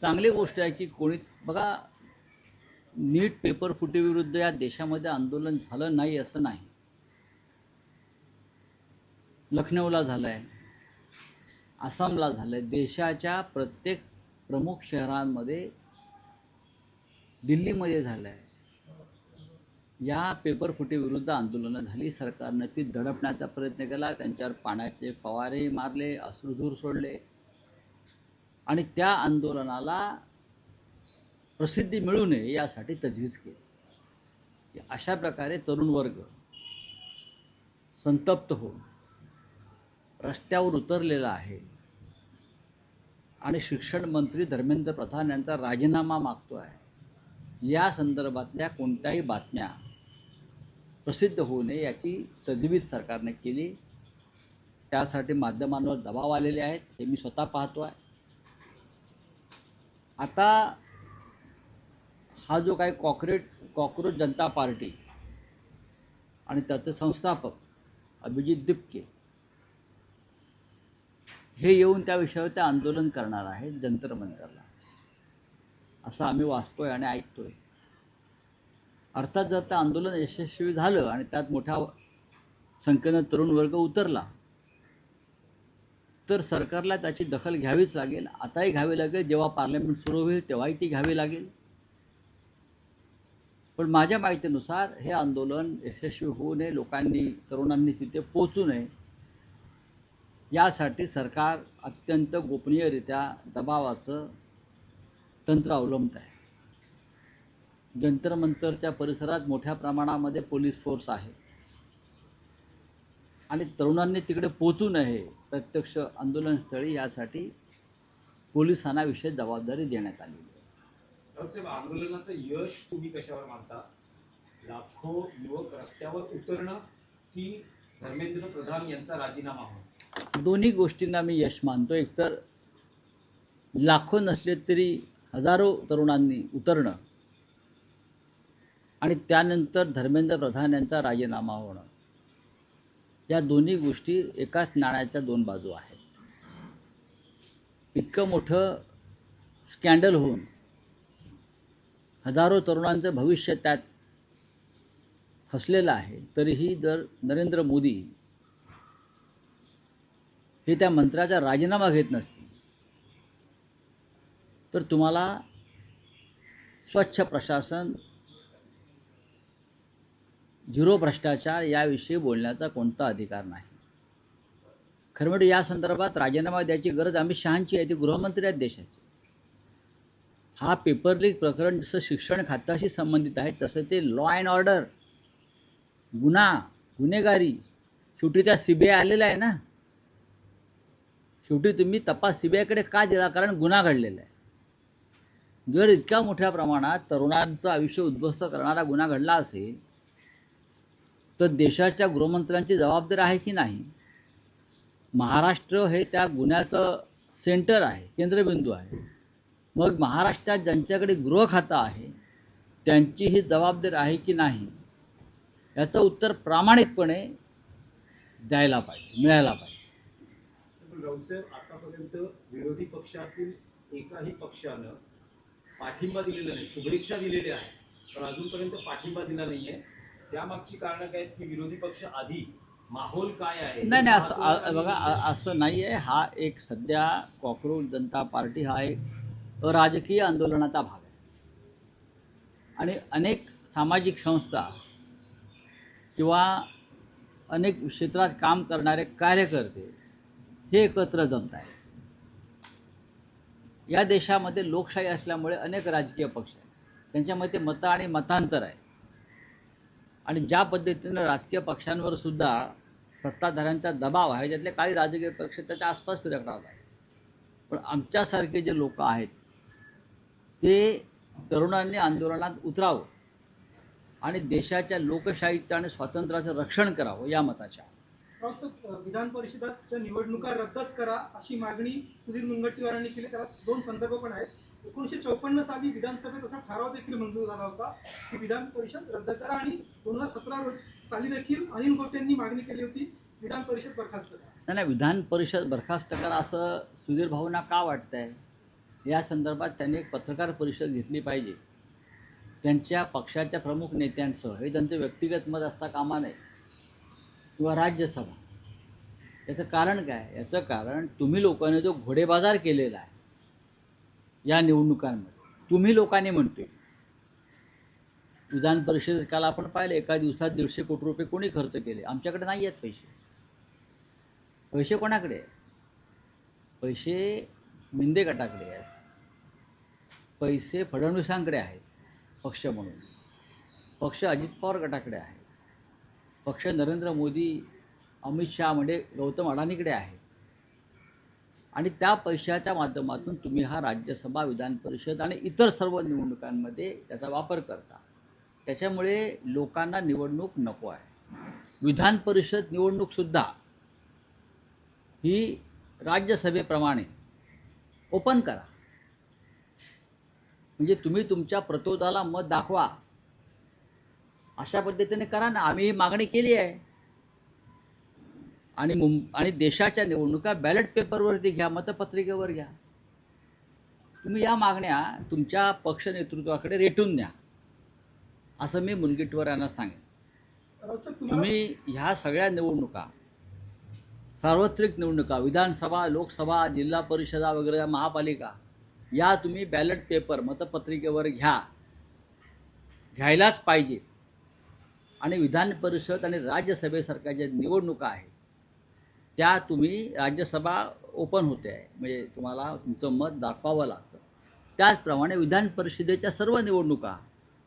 चांगली गोष्ट आहे की कोणी बघा, नीट पेपर फुटीविरुद्ध या देशामध्ये आंदोलन झालं नाही असं नाही. लखनौला झालं आहे, आसामला झालं आहे, देशाच्या प्रत्येक प्रमुख शहरांमध्ये, दिल्लीमध्ये झालं आहे. या पेपर फुटीविरुद्ध आंदोलनं झाली. सरकारनं ती दडपण्याचा प्रयत्न केला, त्यांच्यावर पाण्याचे फवारे मारले, अश्रुधूर सोडले आणि त्या आंदोलनाला प्रसिद्धी मिळू नये यासाठी तजवीज केली. अशा प्रकारे तरुण वर्ग संतप्त होऊन रस्त्यावर उतरलेला आहे आणि शिक्षण मंत्री धर्मेंद्र प्रधान यांचा राजीनामा मागतो आहे. या संदर्भातल्या कोणत्याही बातम्या प्रसिद्ध होऊ नये याची तजवीज सरकारने केली. त्यासाठी माध्यमांवर दबाव आलेले आहेत, हे मी स्वतः पाहतो आहे. आता हा जो काही कॉक्रोच जनता पार्टी आणि त्याचे संस्थापक अभिजित दिपके हे येऊन त्या विषयावर ते आंदोलन करणार आहेत जंतर मंतरला, असं आम्ही वाचतोय आणि ऐकतोय. अर्थात जर ते आंदोलन यशस्वी झालं आणि त्यात मोठ्या संख्येनं तरुण वर्ग उतरला तर सरकारला त्याची दखल घ्यावीच लागेल. आताही घ्यावी लागेल, जेव्हा पार्लमेंट सुरू होईल तेव्हाही ती घ्यावी लागेल. पण माझ्या माहितीनुसार हे आंदोलन यशस्वी होऊ नये, तरुणांनी तिथे पोचू नये यासाठी सरकार अत्यंत गोपनीयरित्या दबावाचं तंत्र अवलंबत आहे. जंतर मंतरच्या परिसरात मोठ्या प्रमाणामध्ये पोलीस फोर्स आहे आणि तरुणांनी तिकडे पोचू नये प्रत्यक्ष आंदोलनस्थळी, यासाठी पोलिसांना विशेष जबाबदारी देण्यात आली आहे. आंदोलनाचं यश तुम्ही कशावर मानता? लाखो युवक रस्त्यावर उतरणं की धर्मेंद्र प्रधान यांचा राजीनामा होणं? दोन्ही गोष्टींना मी यश मानतो. एकतर लाखो नसले तरी हजारो तरुणांनी उतरणं आणि त्यानंतर धर्मेंद्र प्रधान यांचा राजीनामा होणं, या दोन्ही गोष्टी एकाच नाण्याच्या दोन बाजू आहेत. इतकं मोठं स्कॅन्डल होऊन हजारो तरुणांचं भविष्य त्यात फसलेलं आहे, तरीही जर नरेंद्र मोदी हे त्या मंत्र्याचा राजीनामा घेत नसतील तर तुम्हाला स्वच्छ प्रशासन, झिरो भ्रष्टाचार याविषयी बोलण्याचा कोणता अधिकार नाही. खरं म्हणजे या संदर्भात राजीनामा द्यायची गरज अमित शहांची आहे, ते गृहमंत्री आहेत देशाचे. हा पेपर लीक प्रकरण जसं शिक्षण खात्याशी संबंधित आहे तसं ते लॉ अँड ऑर्डर, गुन्हेगारी, शेवटी त्या CBI आलेला आहे ना. शेवटी तुम्ही तपास CBIकडे का दिला? कारण गुन्हा घडलेला आहे. जर इतक्या मोठ्या प्रमाणात तरुणांचं आयुष्य उद्ध्वस्त करणारा गुन्हा घडला असेल तर देशाच्या गृहमंत्र्यांची जबाबदारी आहे की नाही? महाराष्ट्र हे त्या गुन्ह्याचं सेंटर आहे, केंद्रबिंदू आहे. मग महाराष्ट्रात ज्यांच्याकडे गृह खातं आहे त्यांची ही जबाबदारी आहे की नाही याचं उत्तर प्रामाणिकपणे द्यायला पाहिजे, मिळायला पाहिजे. राऊतसाहेब, आतापर्यंत विरोधी पक्षातील एकाही पक्षानं पाठिंबा दिलेला नाही, शुभेच्छा दिलेल्या आहेत पण अजूनपर्यंत पाठिंबा दिला नाहीये. त्यामागची कारणं काय आहेत की विरोधी पक्ष आधी माहोल काय आहे? नाही, असं बघा, असं नाही आहे. हा एक सध्या कॉक्रोच जनता पार्टी हा एक राजकीय आंदोलनाचा भाग आहे आणि अनेक सामाजिक संस्था किंवा अनेक क्षेत्रात काम करणारे कार्यकर्ते हे एकत्र जमत आहेत. या देशामध्ये लोकशाही असल्यामुळे अनेक राजकीय पक्ष आहेत, त्यांच्यामध्ये मतं आणि मतांतर आहे आणि ज्या पद्धतीनं राजकीय पक्षांवर सुद्धा सत्ताधाऱ्यांचा दबाव आहे, त्यातले काही राजकीय पक्ष त्याच्या आसपास फिरत राहत आहेत. पण आमच्यासारखे जे लोक आहेत ते तरुणांनी आंदोलनात उतरावं आणि देशाच्या लोकशाहीचं आणि स्वातंत्र्याचं रक्षण करावं या मताच्या. विधान परिषदाच्या निवडणुका रद्दच करा अशी मागणी सुधीर मुनगंटीवारांनी केली. त्याला दोन संदर्भ पण आहेत. 1954 साली विधानसभेत असा ठराव देखील मंजूर झाला होता की विधान परिषद रद्द करा आणि 2017 साली देखील अनिल गोटेंनी मागणी केली होती विधान परिषद बरखास्त करा. नाही, विधान परिषद बरखास्त करा असं सुधीर भाऊंना का वाटतंय? या संदर्भात त्यांनी एक पत्रकार परिषद घेतली पाहिजे. त्यांच्या पक्षाच्या प्रमुख नेत्यांसह. हे त्यांचं व्यक्तिगत मत असता कामा नये, किंवा राज्यसभा. याचं कारण काय? याचं कारण तुम्ही लोकांनी जो घोडेबाजार केलेला आहे या निवडणुकांमध्ये, तुम्ही लोकांनी म्हणतोय. विधान परिषदेत काल आपण पाहिलं, एका दिवसात 150 कोटी रुपये कोणी खर्च केले? आमच्याकडे नाही आहेत पैसे. पैसे कोणाकडे आहेत? पैसे मिंदे गटाकडे आहेत, पैसे फडणवीसांकडे आहेत पक्ष म्हणून, पक्ष अजित पवार गटाकडे आहे, पक्ष नरेंद्र मोदी, अमित शहा म्हणजे गौतम अडाणीकडे आहे. आणि त्या पैशाच्या माध्यमातून तुम्ही हा राज्यसभा, विधान परिषद आणि इतर सर्व निवडणुकांमध्ये त्याचा वापर करता. त्याच्यामुळे लोकांना निवडणूक नको आहे. विधान परिषद निवडणूकसुद्धा ही राज्यसभेप्रमाणे ओपन करा. म्हणजे तुम्ही तुमच्या प्रतिरोधाला मत दाखवा, अशा पद्धतीने करा ना. आम्ही ही मागणी केली आहे. आणि देशाच्या निवडणुका बॅलेट पेपरवरती घ्या, मतपत्रिकेवर घ्या. तुम्ही या मागण्या तुमच्या पक्ष नेतृत्वाकडे रेटून द्या, असं मी मुनगंटीवार यांना सांगेन. तुम्ही ह्या सगळ्या निवडणुका, सार्वत्रिक निवडणुका, विधानसभा, लोकसभा, जिल्हा परिषदा वगैरे, महापालिका, या तुम्ही बॅलेट पेपर, मतपत्रिकेवर घ्यायलाच पाहिजे. आणि विधान परिषद आणि राज्यसभेसारख्या ज्या निवडणुका आहेत त्या तुम्ही, राज्यसभा ओपन होते आहे म्हणजे तुम्हाला तुमचं मत दाखवावं लागतं. त्याचप्रमाणे विधान परिषदेच्या सर्व निवडणुका,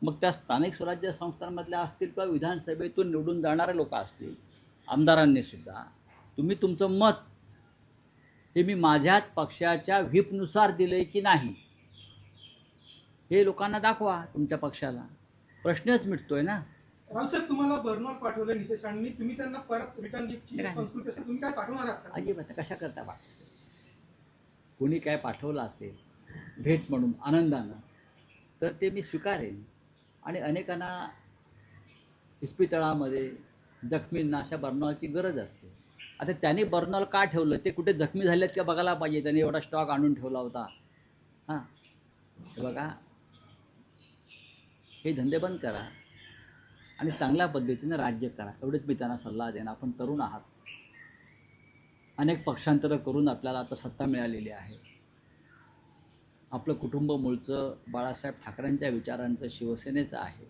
मग त्या स्थानिक स्वराज्य संस्थांमधल्या असतील किंवा विधानसभेतून निवडून जाणारे लोक असतील, आमदारांनी सुद्धा, तुम्ही तुमचं मत हे मी माझ्याच पक्षाच्या व्हीपनुसार दिलं आहे की नाही, हे लोकांना दाखवा. तुमच्या पक्षाला प्रश्नच मिटतोय ना. राऊत साहेब, तुम्हाला बर्नॉल पाठवलं नितेशांनी, तुम्ही त्यांना परत रिटर्न गिफ्टची नाही. संस्कृती असेल, तुम्ही काय पाठवणार आहात का? अजिबात कशा करता पाठवायचं? कोणी काय पाठवलं असेल भेट म्हणून आनंदानं, तर ते मी स्वीकारेन. आणि अनेकांना इस्पितळामध्ये जखमींना अशा बर्नॉलची गरज असते. आता त्यांनी बर्नॉल का ठेवलं, ते कुठे जखमी झालेत का बघायला पाहिजे. त्यांनी एवढा स्टॉक आणून ठेवला होता. हां, हे बघा, हे धंदे बंद करा आणि चांगल्या पद्धतीने राज्य करा, एवढेच मी त्यांना सल्ला देईन. आपण तरुण आहात, अनेक पक्षांतरं करून आपल्याला आता सत्ता मिळालेली आहे. आपलं कुटुंब मूळचं बाळासाहेब ठाकरेंच्या विचारांचं, शिवसेनेचं आहे.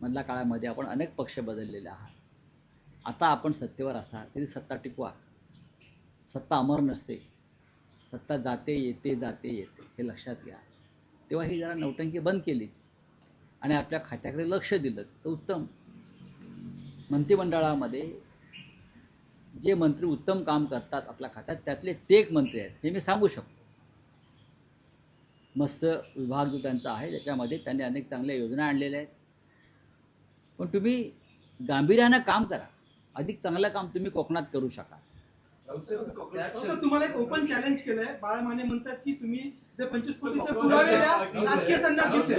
मधल्या काळामध्ये आपण अनेक पक्ष बदललेले आहात. आता आपण सत्तेवर असाल तरी सत्ता टिकवा. सत्ता अमर नसते, सत्ता जाते येते, जाते येते, हे लक्षात घ्या. तेव्हा ही जरा नौटंकी बंद केली आणि आपल्या खात्याकडे लक्ष दिलं तर उत्तम. मंत्रिमंडळामध्ये जे मंत्री उत्तम काम करतात आपल्या खात्यात, त्यातले ते एक मंत्री आहेत, हे मी सांगू शकतो. मत्स्य विभाग जो त्यांचा आहे त्याच्यामध्ये त्यांनी अनेक चांगल्या योजना आणलेल्या आहेत. पण तुम्ही गांभीर्यानं काम करा, अधिक चांगलं काम तुम्ही कोकणात करू शकाल. राऊत साहेब, तुम्हाला एक ओपन चॅलेंज केलंय. बाळा माने म्हणतात की तुम्ही जे 25 कोटीचे पुरावे द्या, राजकीय संन्यास घेतले.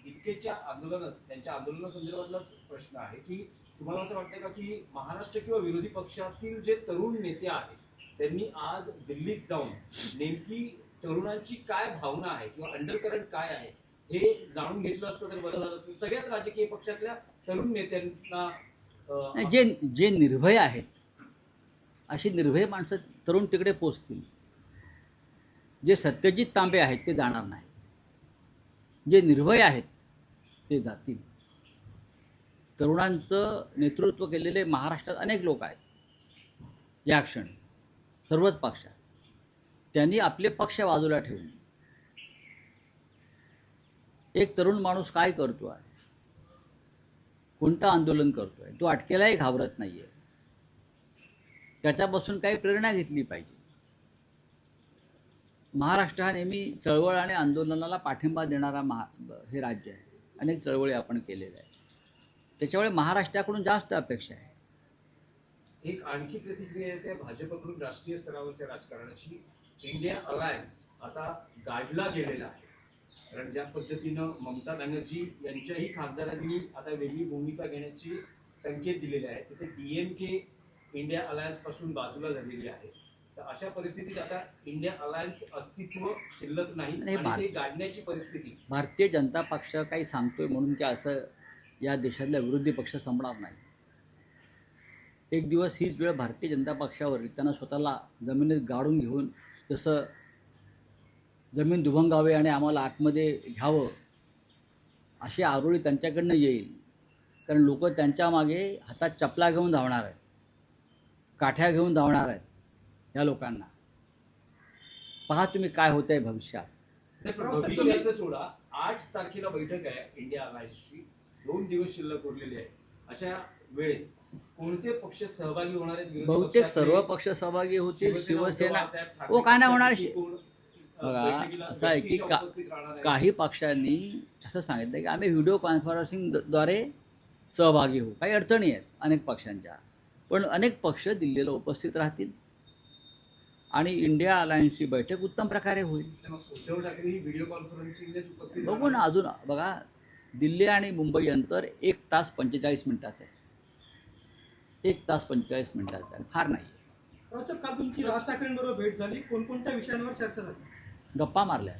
इतकेच्या आंदोलनात, त्यांच्या आंदोलनासंदर्भातलाच प्रश्न आहे की तुम्हाला असं वाटतं का की महाराष्ट्र किंवा विरोधी पक्षातील जे तरुण नेते आहेत त्यांनी आज दिल्लीत जाऊन नेमकी तरुणांची काय भावना आहे किंवा अंडरकरंट काय आहे हे जाणून घेतलं असतं तर बरं झालं असतं. सगळ्याच राजकीय पक्षातल्या तरुण नेत्यांना जे निर्भय आहेत, अशी निर्भय माणसं तरुण तिकडे पोचतील. जे सत्यजित तांबे आहेत ते जाणार नाहीत. जे निर्भय आहेत ते जातील. तरुणांचं नेतृत्व केलेले महाराष्ट्रात अनेक लोक आहेत या क्षणी, सर्वच पक्षात. त्यांनी आपले पक्ष बाजूला ठेवून एक तरुण माणूस काय करतो आहे, कोणतं आंदोलन करतोय, तो अटकेलाही घाबरत नाहीये, त्याच्यापासून काही प्रेरणा घेतली पाहिजे. महाराष्ट्र हा नेहमी चळवळ आणि आंदोलनाला पाठिंबा देणारा हे राज्य आहे. अनेक चळवळी आपण केलेल्या आहेत. त्याच्यामुळे महाराष्ट्राकडून जास्त अपेक्षा आहे. एक आणखी प्रतिक्रिया येते भाजपकडून राष्ट्रीय स्तरावरच्या राजकारणाची. इंडिया अलायन्स आता गाडला गेलेला आहे. कारण ज्या पद्धतीनं ममता बॅनर्जी यांच्याही खासदारांनी आता वेगळी भूमिका घेण्याची संकेत दिलेले आहेत, तिथे DMK इंडिया अलायन्स पासून बाजूला झालेली आहे. तर अशा परिस्थितीत आता इंडिया अलायन्स अस्तित्व शिल्लक नाही नाही, आणि ते गाडण्याची परिस्थिती. भारतीय जनता पक्ष काही सांगतोय म्हणून की असं या देशातल्या विरोधी पक्ष संपणार नाही. एक दिवस हीच वेळ भारतीय जनता पक्षावर त्यांना स्वतःला जमिनीत गाडून घेऊन जसं जमीन दुभंगावे आणि आम्हाला आतमध्ये घ्यावं अशी आरोळी त्यांच्याकडनं येईल. कारण लोक त्यांच्या मागे हातात चपला घेऊन धावणार आहेत, काठ्या घेऊन धावणार आहेत. या लोकांना पहा तुम्ही काय होतंय भविष्यात. नाही, पण भविष्याचं सोडा. 8 तारखेला बैठक आहे इंडिया अलायन्सची, 2 दिवस शिल्लक उरलेले आहे. अशा वेळेत कोणते पक्ष सहभागी होणार आहेत? विरोधी बहुतेक पक्षातले सर्व पक्ष सहभागी होतील. शिवसेना बाळासाहेब ठाकरे हो, काय नाही होणार. पक्षाचे कोण, बघा, बैठकीला असं आहे की व्यक्तिशः उपस्थित राहणार आहे? काही पक्षांनी असं सांगितलं की आम्ही व्हिडिओ कॉन्फरन्सिंगद्वारे सहभागी होऊ. काही अडचणी आहेत अनेक पक्षांच्या, पण अनेक पक्ष दिल्लीला उपस्थित राहतील आणि इंडिया अलायन्सची बैठक उत्तम प्रकारे होईल. मग उद्धव ठाकरे ही व्हिडिओ कॉन्फरन्सिंगनेच उपस्थित बघू ना. अजून बघा, दिल्ली आणि मुंबई अंतर 1 तास 45 मिनिटाचं आहे. 1 तास 45 मिनिटाचं आहे, फार नाही. रावसाहेब, काल तुमची राज ठाकरेंबरोबर भेट झाली, कोणकोणत्या विषयांवर चर्चा झाली? गप्पा मारल्या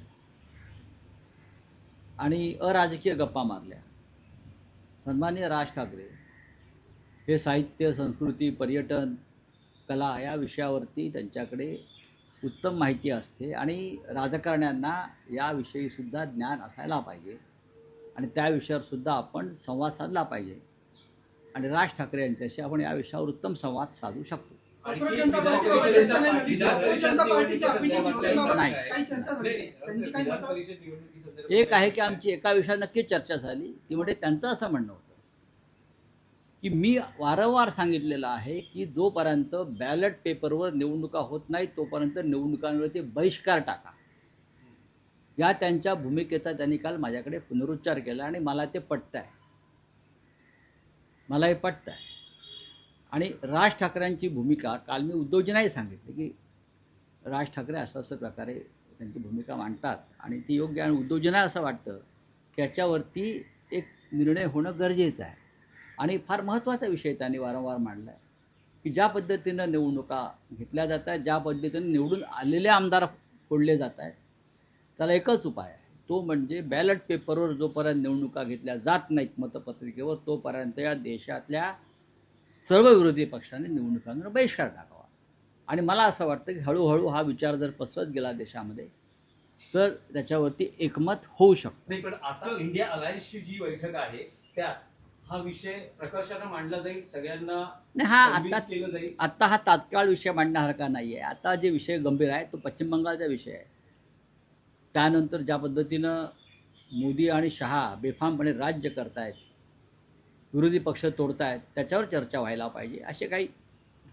आणि अराजकीय गप्पा मारल्या. सन्माननीय राज ठाकरे हे साहित्य, संस्कृती, पर्यटन, कला या विषयावरती त्यांच्याकडे उत्तम माहिती असते आणि राजकारण्यांना याविषयीसुद्धा ज्ञान असायला पाहिजे आणि त्या विषयावरसुद्धा आपण संवाद साधला पाहिजे आणि राज ठाकरे यांच्याशी आपण या विषयावर उत्तम संवाद साधू शकतो. आणखी भारतीय जनता विधान पार्टी- परिषदेचा भारतीय जनता पार्टीच्या निवडणुकीसंदर्भातल्या अभिजित नाही. काही चर्चा झाली. त्यांची काही विधान मतं? परिषद निवडणुकीसंदर्भात एक आहे की आमची एका विषयावर नक्कीच चर्चा झाली. ती म्हणजे त्यांचं असं म्हणणं होतं की मी वारंवार सांगितलेलं आहे की जोपर्यंत बॅलेट पेपरवर निवडणुका होत नाही तोपर्यंत निवडणुकांवरती बहिष्कार टाका. या त्यांच्या भूमिकेचा त्यांनी काल माझ्याकडे पुनरुच्चार केला आणि मला ते पटतं आहे. मला हे पटतं आहे. आणि राज ठाकरेंची भूमिका काल मी उद्धवजींनाही सांगितली की राज ठाकरे असं असं प्रकारे त्यांची भूमिका मांडतात आणि ती योग्य. आणि उद्धवजींना असं वाटतं की याच्यावरती एक निर्णय होणं गरजेचं आहे. आणि फार महत्त्वाचा विषय त्यांनी वारंवार मांडला आहे की ज्या पद्धतीनं निवडणुका घेतल्या जात आहेत, ज्या पद्धतीनं निवडून आलेले आमदार फोडले जात आहेत, त्याला एकच उपाय आहे. तो म्हणजे बॅलेट पेपरवर जोपर्यंत निवडणुका घेतल्या जात नाहीत मतपत्रिकेवर तोपर्यंत या देशातल्या सर्व विरोधी पक्षांनी निवडणुकांवर बहिष्कार टाकावा. आणि मला असं वाटतं की हळूहळू हा विचार जर पसरत गेला देशामध्ये तर त्याच्यावरती एकमत होऊ शकतं. नाही, पण आता इंडिया अलायन्सची जी बैठक आहे त्यात हा विषय प्रकर्षाने मांडला जाईल, सगळ्यांना नाही, हा convince केलं जाईल. आत्ता हा तात्काळ विषय मांडण्यासारखा नाही आहे. आता जे विषय गंभीर आहे तो पश्चिम बंगालचा विषय आहे. त्यानंतर ज्या पद्धतीनं मोदी आणि शहा बेफामपणे राज्य करतायत, विरोधी पक्ष तोडतायत, त्याच्यावर चर्चा व्हायला पाहिजे. असे काही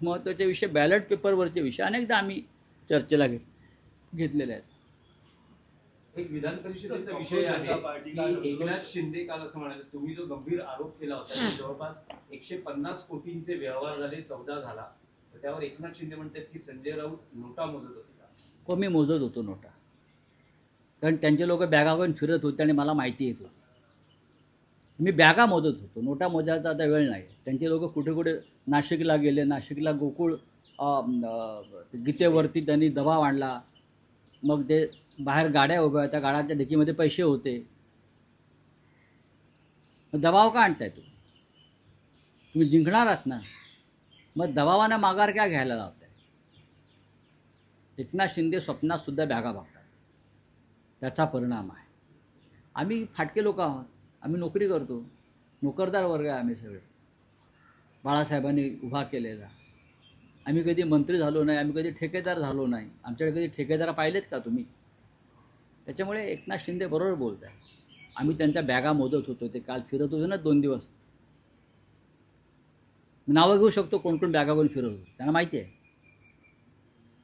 महत्त्वाचे विषय, बॅलेट पेपरवरचे विषय अनेकदा आम्ही चर्चेला घेतलेले आहेत. एक विधान परिषदेचा विषय आहे की एकनाथ शिंदे काल असं म्हणाले, तुम्ही जो गंभीर आरोप केला होता की जवळपास 150 कोटींचे व्यवहार झाले, सौदा झाला, तर त्यावर एकनाथ शिंदे म्हणतात की संजय राऊत नोटा मोजत होते का? हो, मी मोजत होतो नोटा. कारण त्यांचे लोक बॅगा घेऊन फिरत होते आणि मला माहिती येत होती. मी बॅगा मोजत होतो, नोटा मोजायचा आता वेळ नाही. त्यांचे लोक कुठे कुठे नाशिकला गेले, नाशिकला गोकुळ गीतेवरती त्यांनी दबाव आणला. मग ते बाहेर गाड्या उभ्या होत्या, गाड्यांच्या डिकीमध्ये पैसे होते. मग दबाव का आणताय तुम्ही जिंकणार आहात ना, मग दबावानं माघार क्या घ्यायला लावताय? एकनाथ शिंदे स्वप्नात सुद्धा बॅगा बघतात, त्याचा परिणाम आहे. आम्ही फाटके लोक आहोत, आम्ही नोकरी करतो, नोकरदार वर्ग आहे आम्ही सगळे, बाळासाहेबांनी उभा केलेला. आम्ही कधी मंत्री झालो नाही, आम्ही कधी ठेकेदार झालो नाही. आमच्याकडे कधी ठेकेदार पाहिलेत का तुम्ही? त्याच्यामुळे एकनाथ शिंदे बरोबर बोलत आहे. आम्ही त्यांच्या बॅगा मोजत होतो, ते काल फिरत होते ना 2 दिवस. नावं घेऊ शकतो कोण कोण बॅगा घेऊन फिरत होतो, त्यांना माहिती आहे.